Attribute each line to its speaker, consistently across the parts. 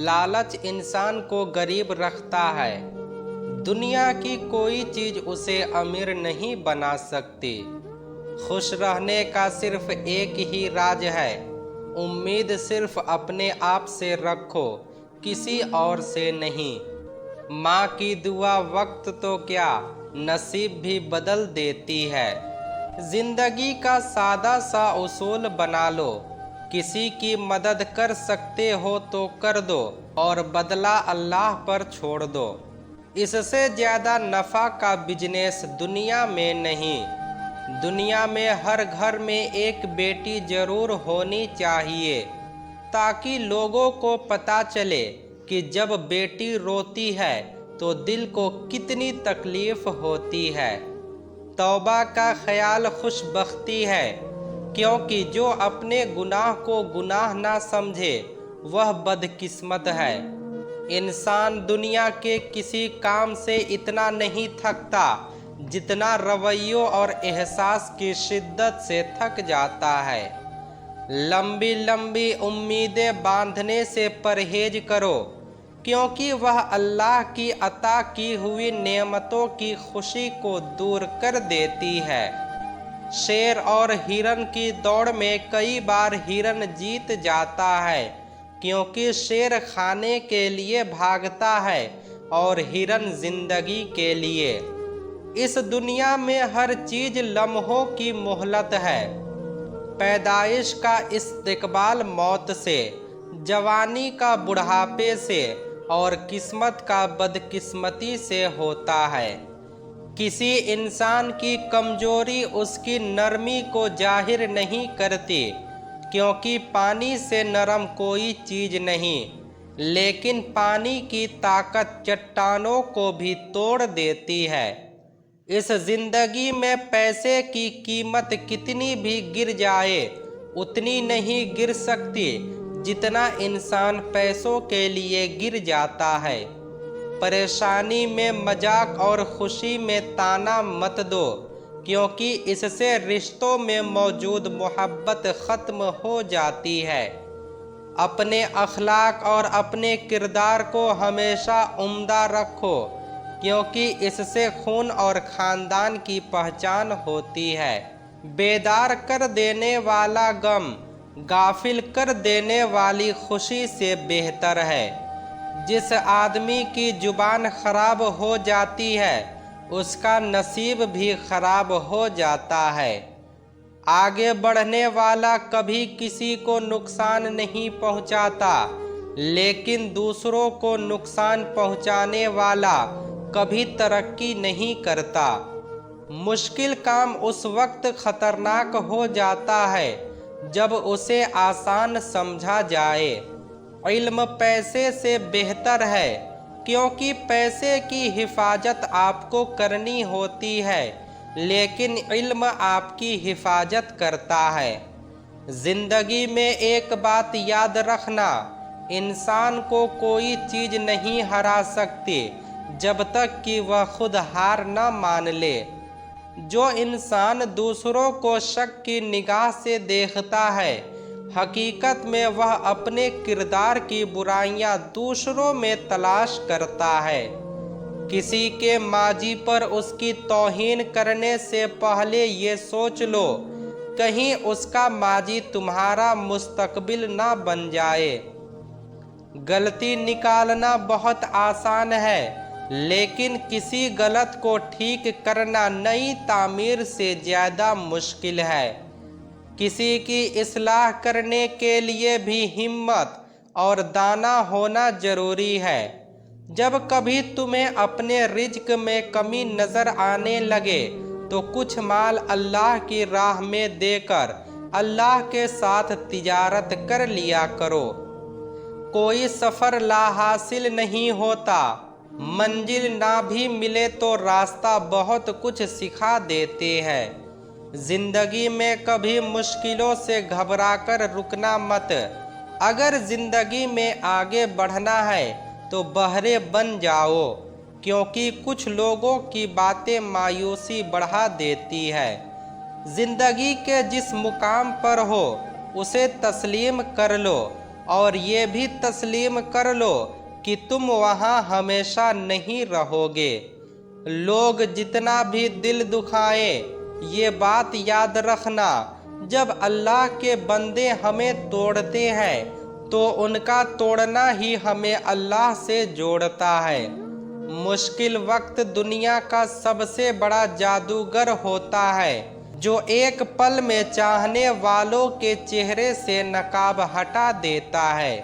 Speaker 1: लालच इंसान को गरीब रखता है। दुनिया की कोई चीज उसे अमीर नहीं बना सकती। खुश रहने का सिर्फ एक ही राज है, उम्मीद सिर्फ अपने आप से रखो, किसी और से नहीं। माँ की दुआ वक्त तो क्या नसीब भी बदल देती है। जिंदगी का सादा सा उसूल बना लो, किसी की मदद कर सकते हो तो कर दो और बदला अल्लाह पर छोड़ दो। इससे ज़्यादा नफ़ा का बिजनेस दुनिया में नहीं। दुनिया में हर घर में एक बेटी ज़रूर होनी चाहिए, ताकि लोगों को पता चले कि जब बेटी रोती है तो दिल को कितनी तकलीफ़ होती है। तौबा का ख्याल खुशबख्ती है, क्योंकि जो अपने गुनाह को गुनाह ना समझे वह बदकिस्मत है। इंसान दुनिया के किसी काम से इतना नहीं थकता जितना रवैयों और एहसास की शिद्दत से थक जाता है। लंबी लंबी उम्मीदें बांधने से परहेज करो, क्योंकि वह अल्लाह की अता की हुई नेमतों की खुशी को दूर कर देती है। शेर और हिरन की दौड़ में कई बार हिरन जीत जाता है, क्योंकि शेर खाने के लिए भागता है और हिरन जिंदगी के लिए। इस दुनिया में हर चीज लम्हों की मोहलत है। पैदाइश का इस्तकबाल मौत से, जवानी का बुढ़ापे से और किस्मत का बदकिस्मती से होता है। किसी इंसान की कमजोरी उसकी नरमी को जाहिर नहीं करती, क्योंकि पानी से नरम कोई चीज नहीं, लेकिन पानी की ताकत चट्टानों को भी तोड़ देती है। इस जिंदगी में पैसे की कीमत कितनी भी गिर जाए उतनी नहीं गिर सकती जितना इंसान पैसों के लिए गिर जाता है। परेशानी में मजाक और खुशी में ताना मत दो, क्योंकि इससे रिश्तों में मौजूद मोहब्बत ख़त्म हो जाती है। अपने अखलाक और अपने किरदार को हमेशा उम्दा रखो, क्योंकि इससे खून और ख़ानदान की पहचान होती है। बेदार कर देने वाला गम गाफिल कर देने वाली खुशी से बेहतर है। जिस आदमी की जुबान खराब हो जाती है उसका नसीब भी खराब हो जाता है। आगे बढ़ने वाला कभी किसी को नुकसान नहीं पहुंचाता, लेकिन दूसरों को नुकसान पहुंचाने वाला कभी तरक्की नहीं करता। मुश्किल काम उस वक्त खतरनाक हो जाता है जब उसे आसान समझा जाए। इल्म पैसे से बेहतर है, क्योंकि पैसे की हिफाजत आपको करनी होती है, लेकिन इल्म आपकी हिफाजत करता है। जिंदगी में एक बात याद रखना, इंसान को कोई चीज़ नहीं हरा सकती जब तक कि वह खुद हार न मान ले। जो इंसान दूसरों को शक की निगाह से देखता है, हकीकत में वह अपने किरदार की बुराइयां दूसरों में तलाश करता है। किसी के माजी पर उसकी तौहीन करने से पहले ये सोच लो, कहीं उसका माजी तुम्हारा मुस्तकबिल ना बन जाए। गलती निकालना बहुत आसान है, लेकिन किसी गलत को ठीक करना नई तामीर से ज़्यादा मुश्किल है। किसी की इस्लाह करने के लिए भी हिम्मत और दाना होना ज़रूरी है। जब कभी तुम्हें अपने रिज्क में कमी नज़र आने लगे तो कुछ माल अल्लाह की राह में देकर अल्लाह के साथ तिजारत कर लिया करो। कोई सफ़र लाहासिल नहीं होता, मंजिल ना भी मिले तो रास्ता बहुत कुछ सिखा देते हैं। जिंदगी में कभी मुश्किलों से घबराकर रुकना मत। अगर जिंदगी में आगे बढ़ना है तो बहरे बन जाओ, क्योंकि कुछ लोगों की बातें मायूसी बढ़ा देती है। जिंदगी के जिस मुकाम पर हो उसे तस्लीम कर लो, और ये भी तस्लीम कर लो कि तुम वहाँ हमेशा नहीं रहोगे। लोग जितना भी दिल दुखाएं, ये बात याद रखना, जब अल्लाह के बंदे हमें तोड़ते हैं तो उनका तोड़ना ही हमें अल्लाह से जोड़ता है। मुश्किल वक्त दुनिया का सबसे बड़ा जादूगर होता है, जो एक पल में चाहने वालों के चेहरे से नकाब हटा देता है।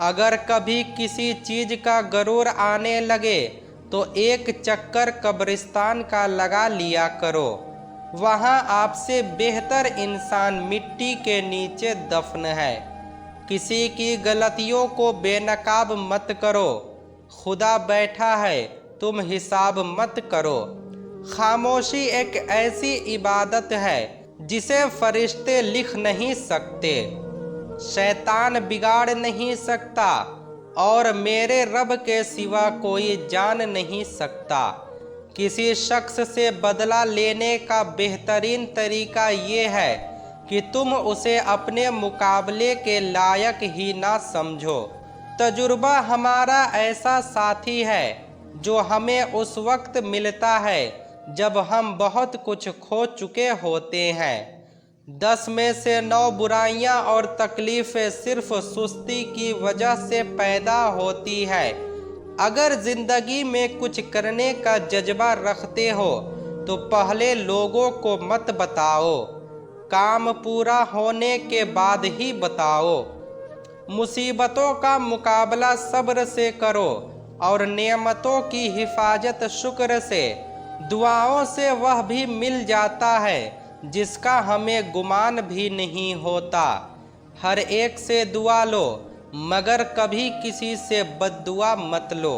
Speaker 1: अगर कभी किसी चीज का गरूर आने लगे तो एक चक्कर कब्रिस्तान का लगा लिया करो। वहाँ आपसे बेहतर इंसान मिट्टी के नीचे दफन है। किसी की गलतियों को बेनकाब मत करो। खुदा बैठा है, तुम हिसाब मत करो। खामोशी एक ऐसी इबादत है जिसे फरिश्ते लिख नहीं सकते, शैतान बिगाड़ नहीं सकता और मेरे रब के सिवा कोई जान नहीं सकता। किसी शख्स से बदला लेने का बेहतरीन तरीका ये है कि तुम उसे अपने मुकाबले के लायक ही ना समझो। तजुर्बा हमारा ऐसा साथी है जो हमें उस वक्त मिलता है जब हम बहुत कुछ खो चुके होते हैं। 10 में से 9 बुराइयां और तकलीफ़ें सिर्फ सुस्ती की वजह से पैदा होती है। अगर ज़िंदगी में कुछ करने का जज्बा रखते हो तो पहले लोगों को मत बताओ, काम पूरा होने के बाद ही बताओ। मुसीबतों का मुकाबला सब्र से करो और नेमतों की हिफाजत शुक्र से। दुआओं से वह भी मिल जाता है जिसका हमें गुमान भी नहीं होता। हर एक से दुआ लो मगर कभी किसी से बद्दुआ मत लो।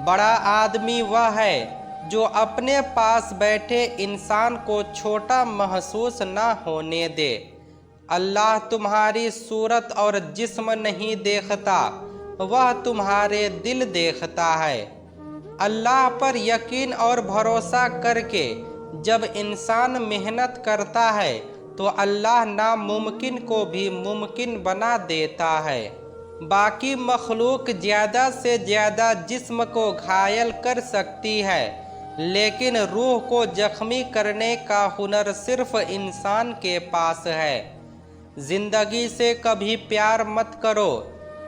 Speaker 1: बड़ा आदमी वह है जो अपने पास बैठे इंसान को छोटा महसूस ना होने दे। अल्लाह तुम्हारी सूरत और जिस्म नहीं देखता, वह तुम्हारे दिल देखता है। अल्लाह पर यकीन और भरोसा करके जब इंसान मेहनत करता है तो अल्लाह नामुमकिन को भी मुमकिन बना देता है। बाकी मखलूक ज़्यादा से ज़्यादा जिस्म को घायल कर सकती है, लेकिन रूह को जख्मी करने का हुनर सिर्फ इंसान के पास है। ज़िंदगी से कभी प्यार मत करो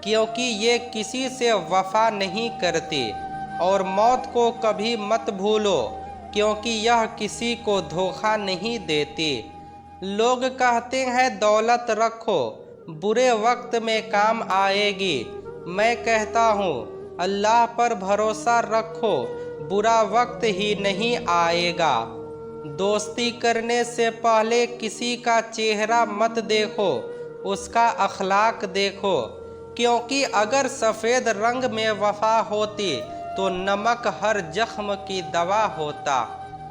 Speaker 1: क्योंकि ये किसी से वफा नहीं करती, और मौत को कभी मत भूलो क्योंकि यह किसी को धोखा नहीं देती। लोग कहते हैं दौलत रखो, बुरे वक्त में काम आएगी। मैं कहता हूँ अल्लाह पर भरोसा रखो, बुरा वक्त ही नहीं आएगा। दोस्ती करने से पहले किसी का चेहरा मत देखो, उसका अखलाक देखो, क्योंकि अगर सफ़ेद रंग में वफा होती तो नमक हर जख्म की दवा होता।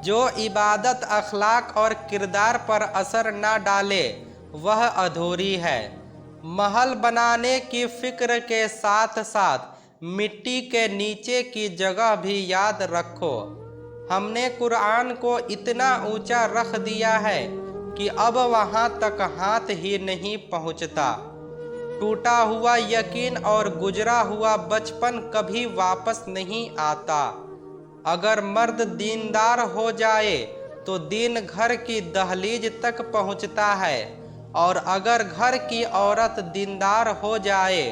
Speaker 1: जो इबादत अखलाक और किरदार पर असर ना डाले वह अधूरी है। महल बनाने की फिक्र के साथ साथ मिट्टी के नीचे की जगह भी याद रखो। हमने कुरान को इतना ऊंचा रख दिया है कि अब वहां तक हाथ ही नहीं पहुंचता। टूटा हुआ यकीन और गुजरा हुआ बचपन कभी वापस नहीं आता। अगर मर्द दीनदार हो जाए तो दीन घर की दहलीज तक पहुंचता है, और अगर घर की औरत दीनदार हो जाए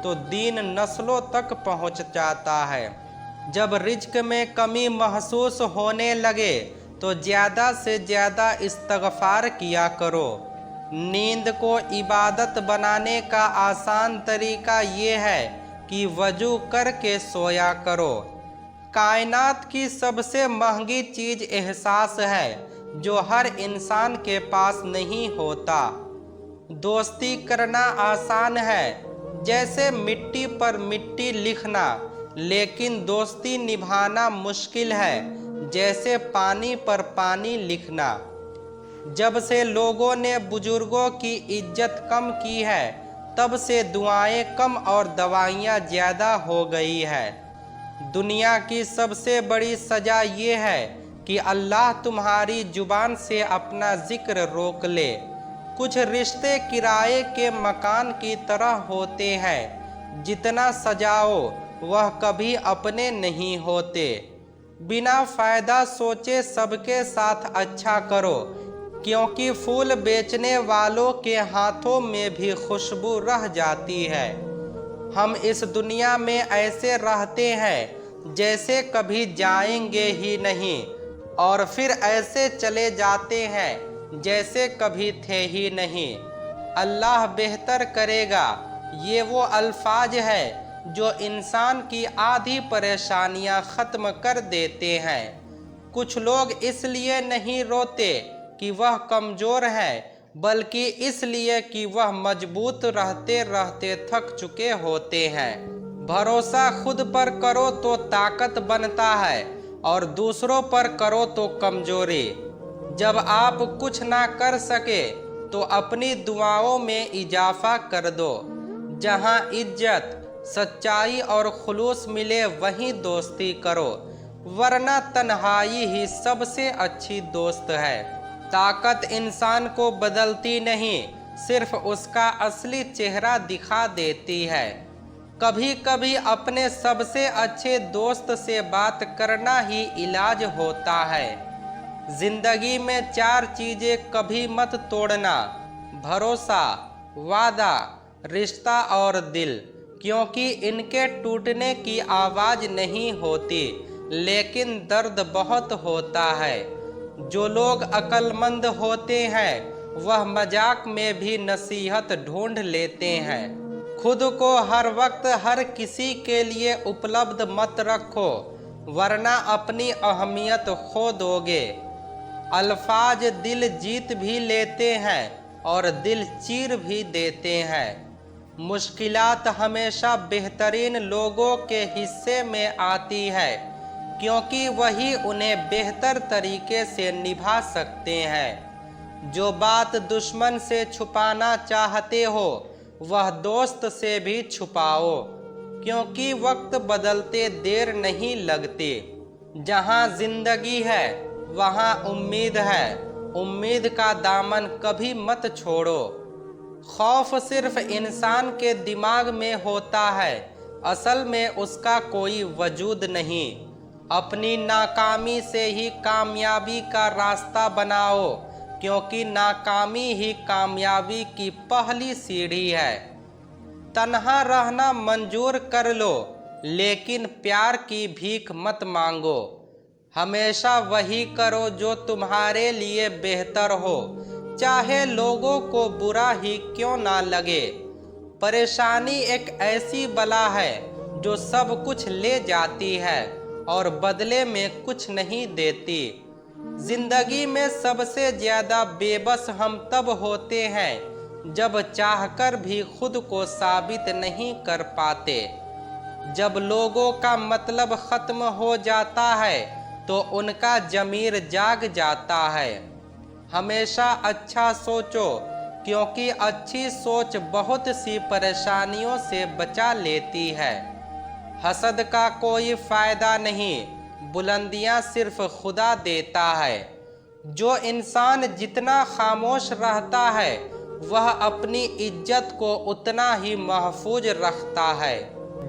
Speaker 1: तो दीन नस्लों तक पहुंच जाता है। जब रिज्क में कमी महसूस होने लगे तो ज़्यादा से ज़्यादा इस्तगफार किया करो। नींद को इबादत बनाने का आसान तरीका ये है कि वजू करके सोया करो। कायनात की सबसे महंगी चीज़ एहसास है जो हर इंसान के पास नहीं होता। दोस्ती करना आसान है जैसे मिट्टी पर मिट्टी लिखना, लेकिन दोस्ती निभाना मुश्किल है जैसे पानी पर पानी लिखना। जब से लोगों ने बुजुर्गों की इज्जत कम की है तब से दुआएं कम और दवाइयाँ ज़्यादा हो गई है। दुनिया की सबसे बड़ी सज़ा ये है कि अल्लाह तुम्हारी जुबान से अपना जिक्र रोक ले। कुछ रिश्ते किराए के मकान की तरह होते हैं, जितना सजाओ वह कभी अपने नहीं होते। बिना फायदा सोचे सबके साथ अच्छा करो, क्योंकि फूल बेचने वालों के हाथों में भी खुशबू रह जाती है। हम इस दुनिया में ऐसे रहते हैं जैसे कभी जाएंगे ही नहीं, और फिर ऐसे चले जाते हैं जैसे कभी थे ही नहीं। अल्लाह बेहतर करेगा। ये वो अल्फाज है जो इंसान की आधी परेशानियां ख़त्म कर देते हैं। कुछ लोग इसलिए नहीं रोते कि वह कमज़ोर है, बल्कि इसलिए कि वह मजबूत रहते रहते थक चुके होते हैं। भरोसा खुद पर करो तो ताकत बनता है, और दूसरों पर करो तो कमजोरी। जब आप कुछ ना कर सके तो अपनी दुआओं में इजाफा कर दो। जहां इज्जत, सच्चाई और खुलूस मिले वहीं दोस्ती करो, वरना तन्हाई ही सबसे अच्छी दोस्त है। ताकत इंसान को बदलती नहीं, सिर्फ उसका असली चेहरा दिखा देती है। कभी कभी अपने सबसे अच्छे दोस्त से बात करना ही इलाज होता है। जिंदगी में 4 चीजें कभी मत तोड़ना: भरोसा, वादा, रिश्ता और दिल, क्योंकि इनके टूटने की आवाज़ नहीं होती, लेकिन दर्द बहुत होता है। जो लोग अक्लमंद होते हैं वह मजाक में भी नसीहत ढूंढ लेते हैं। खुद को हर वक्त हर किसी के लिए उपलब्ध मत रखो, वरना अपनी अहमियत खो दोगे। अल्फाज दिल जीत भी लेते हैं और दिल चीर भी देते हैं। मुश्किलात हमेशा बेहतरीन लोगों के हिस्से में आती है, क्योंकि वही उन्हें बेहतर तरीके से निभा सकते हैं। जो बात दुश्मन से छुपाना चाहते हो वह दोस्त से भी छुपाओ, क्योंकि वक्त बदलते देर नहीं लगती। जहाँ जिंदगी है वहाँ उम्मीद है, उम्मीद का दामन कभी मत छोड़ो। खौफ सिर्फ इंसान के दिमाग में होता है, असल में उसका कोई वजूद नहीं। अपनी नाकामी से ही कामयाबी का रास्ता बनाओ, क्योंकि नाकामी ही कामयाबी की पहली सीढ़ी है। तन्हा रहना मंजूर कर लो, लेकिन प्यार की भीख मत मांगो। हमेशा वही करो जो तुम्हारे लिए बेहतर हो, चाहे लोगों को बुरा ही क्यों ना लगे। परेशानी एक ऐसी बला है जो सब कुछ ले जाती है और बदले में कुछ नहीं देती। जिंदगी में सबसे ज्यादा बेबस हम तब होते हैं जब चाहकर भी खुद को साबित नहीं कर पाते। जब लोगों का मतलब खत्म हो जाता है तो उनका ज़मीर जाग जाता है। हमेशा अच्छा सोचो, क्योंकि अच्छी सोच बहुत सी परेशानियों से बचा लेती है। हसद का कोई फायदा नहीं, बुलंदियां सिर्फ खुदा देता है। जो इंसान जितना खामोश रहता है वह अपनी इज्जत को उतना ही महफूज रखता है।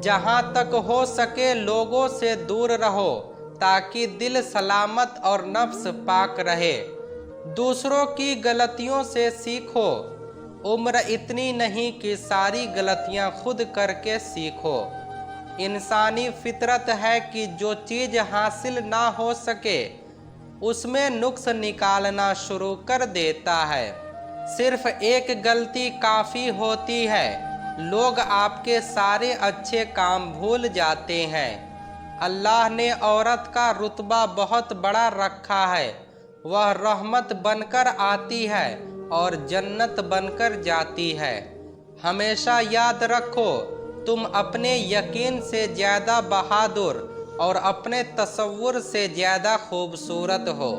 Speaker 1: जहां तक हो सके लोगों से दूर रहो, ताकि दिल सलामत और नफ्स पाक रहे। दूसरों की गलतियों से सीखो। उम्र इतनी नहीं कि सारी गलतियां खुद करके सीखो। इंसानी फितरत है कि जो चीज़ हासिल ना हो सके उसमें नुक्स निकालना शुरू कर देता है। सिर्फ एक गलती काफ़ी होती है, लोग आपके सारे अच्छे काम भूल जाते हैं। अल्लाह ने औरत का रुतबा बहुत बड़ा रखा है। वह रहमत बनकर आती है और जन्नत बनकर जाती है। हमेशा याद रखो, तुम अपने यकीन से ज़्यादा बहादुर और अपने तसव्वुर से ज़्यादा खूबसूरत हो।